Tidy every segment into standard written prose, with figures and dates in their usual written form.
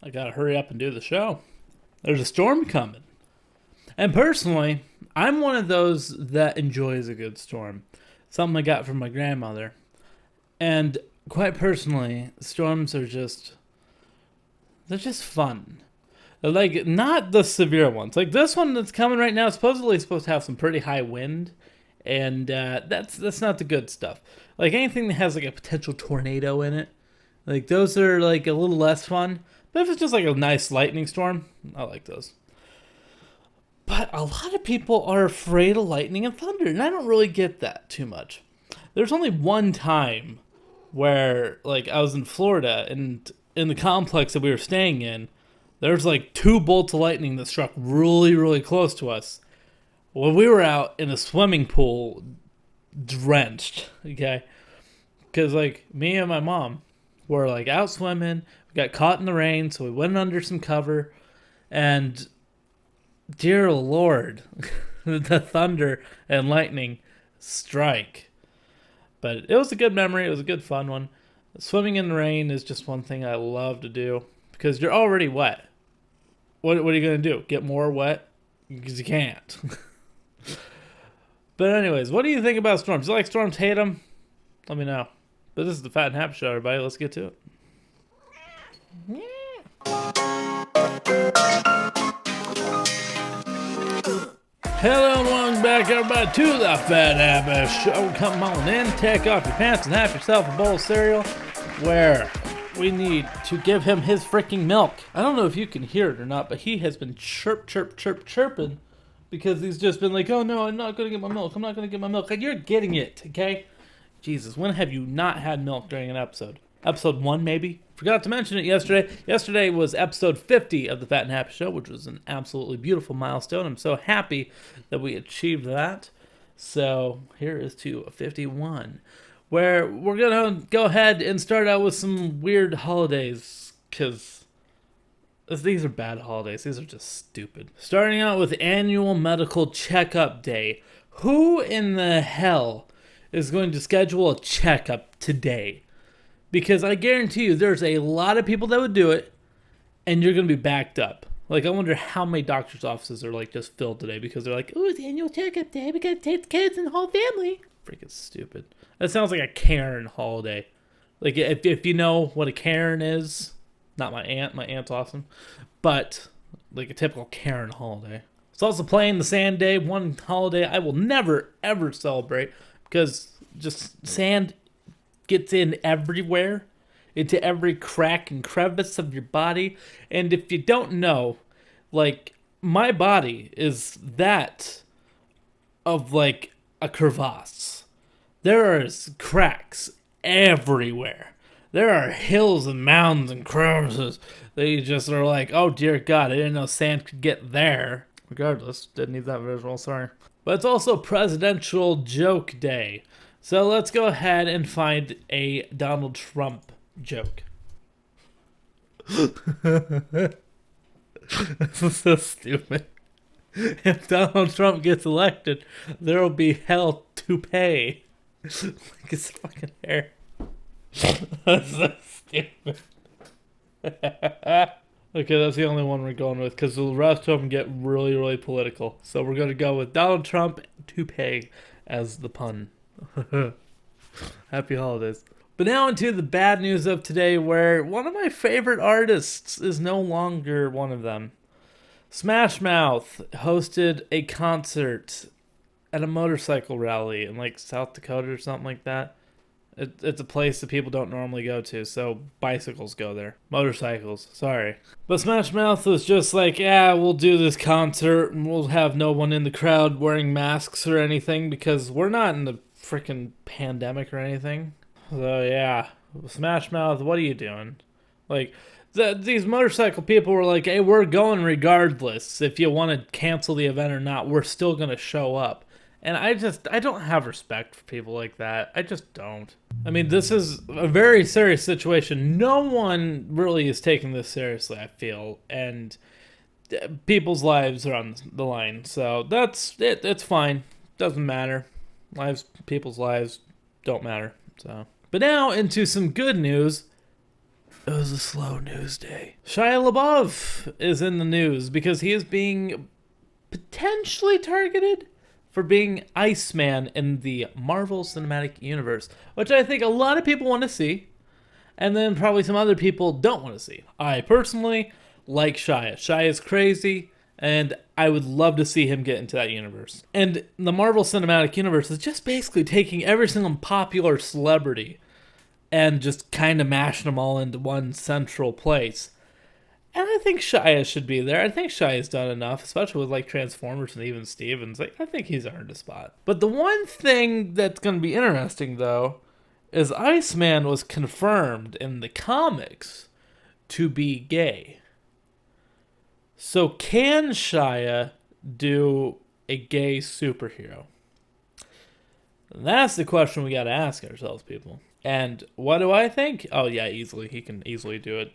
I gotta hurry up and do the show. There's a storm coming. And personally, I'm one of those that enjoys a good storm. Something I got from my grandmother. And quite personally, storms are they're just fun. They're like, not the severe ones. Like this one that's coming right now is supposedly supposed to have some pretty high wind. And that's not the good stuff. Like anything that has like a potential tornado in it, like those are like a little less fun. But if it's just like a nice lightning storm, I like those. But a lot of people are afraid of lightning and thunder, and I don't really get that too much. There's only one time where like I was in Florida, and in the complex that we were staying in, there's like 2 bolts of lightning that struck really, really close to us. When we were out in a swimming pool, drenched, okay? Because, like, me and my mom were, like, out swimming. We got caught in the rain, so we went under some cover. And, dear Lord, the thunder and lightning strike. But it was a good memory. It was a good, fun one. Swimming in the rain is just one thing I love to do. Because you're already wet. What are you going to do? Get more wet? Because you can't. But anyways, what do you think about storms? Do you like storms? Hate them? Let me know. But this is the Fat and Happy Show, everybody. Let's get to it. Hello and welcome back, everybody, to the Fat and Happy Show. Come on in, take off your pants, and have yourself a bowl of cereal where we need to give him his freaking milk. I don't know if you can hear it or not, but he has been chirping. Because he's just been like, oh no, I'm not going to get my milk. I'm not going to get my milk. And you're getting it, okay? Jesus, when have you not had milk during an episode? Episode 1, maybe? Forgot to mention it yesterday. Yesterday was episode 50 of the Fat and Happy Show, which was an absolutely beautiful milestone. I'm so happy that we achieved that. So here is to 51, where we're going to go ahead and start out with some weird holidays, because these are bad holidays. These are just stupid. Starting out with annual medical checkup day. Who in the hell is going to schedule a checkup today? Because I guarantee you there's a lot of people that would do it, and you're going to be backed up. Like, I wonder how many doctor's offices are like just filled today because they're like, oh, it's annual checkup day. We got to take the kids and the whole family. Freaking stupid. That sounds like a Karen holiday. Like, if you know what a Karen is... Not my aunt. My aunt's awesome. But, like a typical Karen holiday. It's also Playing the Sand Day. One holiday I will never, ever celebrate. Because just sand gets in everywhere. Into every crack and crevice of your body. And if you don't know, like, my body is that of, like, a crevasse. There is cracks everywhere. There are hills and mountains and crevices that you just are like, oh dear God, I didn't know sand could get there. Regardless, didn't need that visual, sorry. But it's also Presidential Joke Day. So let's go ahead and find a Donald Trump joke. This is so stupid. If Donald Trump gets elected, there will be hell to pay. Like his fucking hair. That's so stupid. Okay, that's the only one we're going with because the rest of them get really, really political. So we're going to go with Donald Trump toupee as the pun. Happy holidays. But now into the bad news of today, where one of my favorite artists is no longer one of them. Smash Mouth hosted a concert at a motorcycle rally in like South Dakota or something like that. It's a place that people don't normally go to, so bicycles go there. Motorcycles, sorry. But Smash Mouth was just like, yeah, we'll do this concert and we'll have no one in the crowd wearing masks or anything because we're not in the freaking pandemic or anything. So yeah, Smash Mouth, what are you doing? Like, these motorcycle people were like, hey, we're going regardless. If you want to cancel the event or not, we're still going to show up. And I don't have respect for people like that. I just don't. I mean, this is a very serious situation. No one really is taking this seriously, I feel. And people's lives are on the line. So that's it. It's fine. Doesn't matter. People's lives don't matter. So, but now into some good news. It was a slow news day. Shia LaBeouf is in the news because he is being potentially targeted for being Iceman in the Marvel Cinematic Universe, which I think a lot of people want to see, and then probably some other people don't want to see. I personally like Shia. Shia is crazy, and I would love to see him get into that universe. And the Marvel Cinematic Universe is just basically taking every single popular celebrity and just kind of mashing them all into one central place. And I think Shia should be there. I think Shia's done enough, especially with like Transformers and even Stevens. Like, I think he's earned a spot. But the one thing that's going to be interesting, though, is Iceman was confirmed in the comics to be gay. So can Shia do a gay superhero? That's the question we got to ask ourselves, people. And what do I think? Oh, yeah, easily. He can easily do it.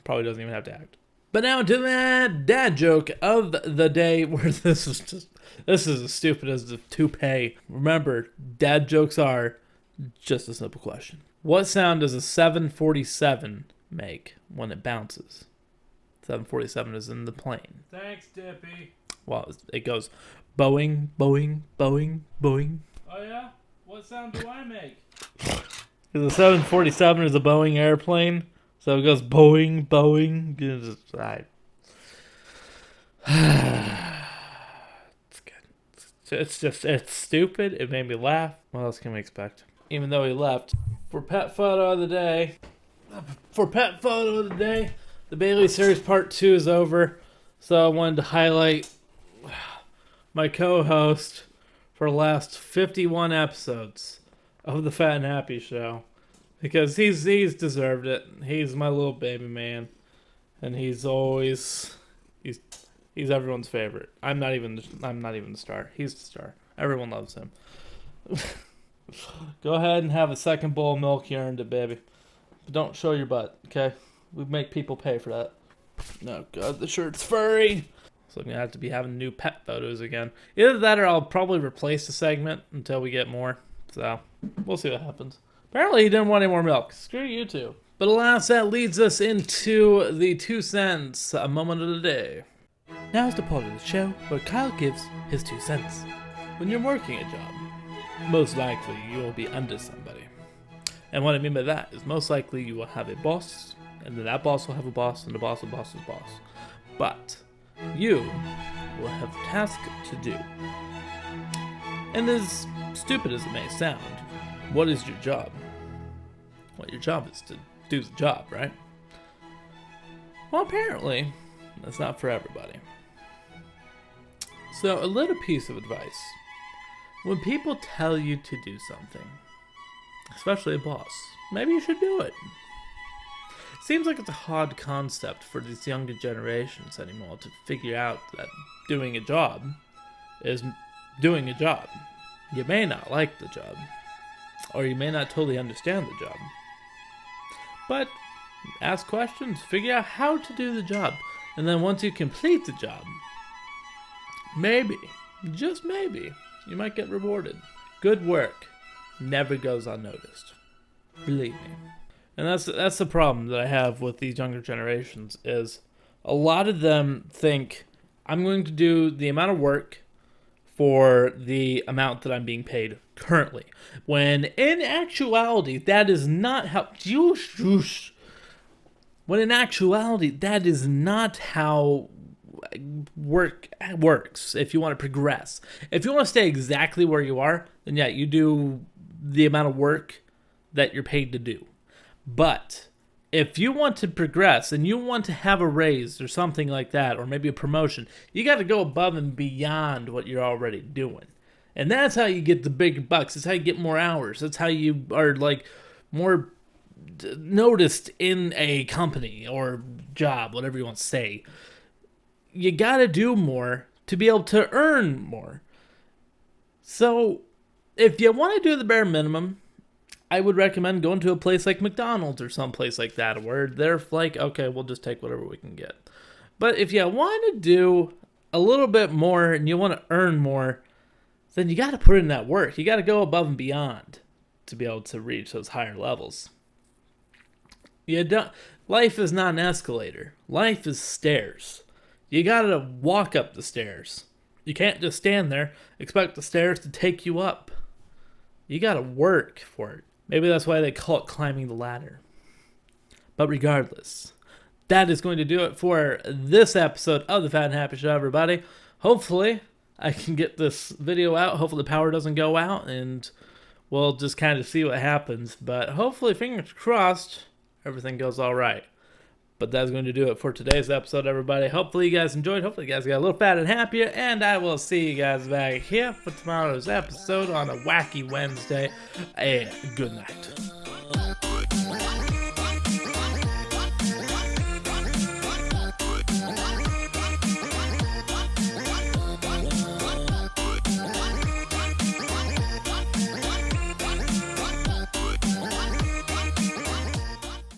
Probably doesn't even have to act. But now to that dad joke of the day, where this is as stupid as the toupee. Remember, dad jokes are just a simple question. What sound does a 747 make when it bounces? 747 is in the plane. Thanks, Dippy. Well, it goes Boeing, Boeing, Boeing, Boeing. Oh, yeah? What sound do I make? Because the 747 is a Boeing airplane. So it goes Boeing, Boeing. It's good. It's stupid. It made me laugh. What else can we expect? Even though he left. For pet photo of the day, the Bailey Series Part 2 is over. So I wanted to highlight my co-host for the last 51 episodes of the Fat and Happy Show. Because he's deserved it. He's my little baby man, and he's everyone's favorite. I'm not even the star. He's the star. Everyone loves him. Go ahead and have a second bowl of milk. You earned it, baby. But don't show your butt, okay? We make people pay for that. Oh God, the shirt's furry. So I'm gonna have to be having new pet photos again. Either that, or I'll probably replace the segment until we get more. So we'll see what happens. Apparently he didn't want any more milk. Screw you two. But alas, that leads us into the 2 cents, a moment of the day. Now's the part of the show where Kyle gives his 2 cents. When you're working a job, most likely you will be under somebody. And what I mean by that is most likely you will have a boss, and then that boss will have a boss, and the boss will boss's boss. But you will have a task to do. And as stupid as it may sound, what is your job? Well, your job is to do the job, right? Well, apparently, that's not for everybody. So, a little piece of advice. When people tell you to do something, especially a boss, maybe you should do it. It seems like it's a hard concept for these younger generations anymore to figure out that doing a job is doing a job. You may not like the job, or you may not totally understand the job. But ask questions, figure out how to do the job, and then once you complete the job, maybe, just maybe, you might get rewarded. Good work never goes unnoticed. Believe me. And that's the problem that I have with these younger generations, is a lot of them think, I'm going to do the amount of work for the amount that I'm being paid currently. When in actuality, that is not how... When in actuality, that is not how work works if you want to progress. If you want to stay exactly where you are, then yeah, you do the amount of work that you're paid to do. But if you want to progress and you want to have a raise or something like that, or maybe a promotion, you got to go above and beyond what you're already doing. And that's how you get the big bucks. That's how you get more hours. That's how you are like more noticed in a company or job, whatever you want to say. You got to do more to be able to earn more. So if you want to do the bare minimum, I would recommend going to a place like McDonald's or some place like that, where they're like, okay, we'll just take whatever we can get. But if you want to do a little bit more and you want to earn more, then you got to put in that work. You got to go above and beyond to be able to reach those higher levels. You don't. Life is not an escalator. Life is stairs. You gotta walk up the stairs. You can't just stand there, expect the stairs to take you up. You gotta work for it. Maybe that's why they call it climbing the ladder. But regardless, that is going to do it for this episode of the Fat and Happy Show, everybody. Hopefully, I can get this video out. Hopefully, the power doesn't go out, and we'll just kind of see what happens. But hopefully, fingers crossed, everything goes all right. But that's going to do it for today's episode, everybody. Hopefully, you guys enjoyed. Hopefully, you guys got a little fat and happier. And I will see you guys back here for tomorrow's episode on a wacky Wednesday. And good night.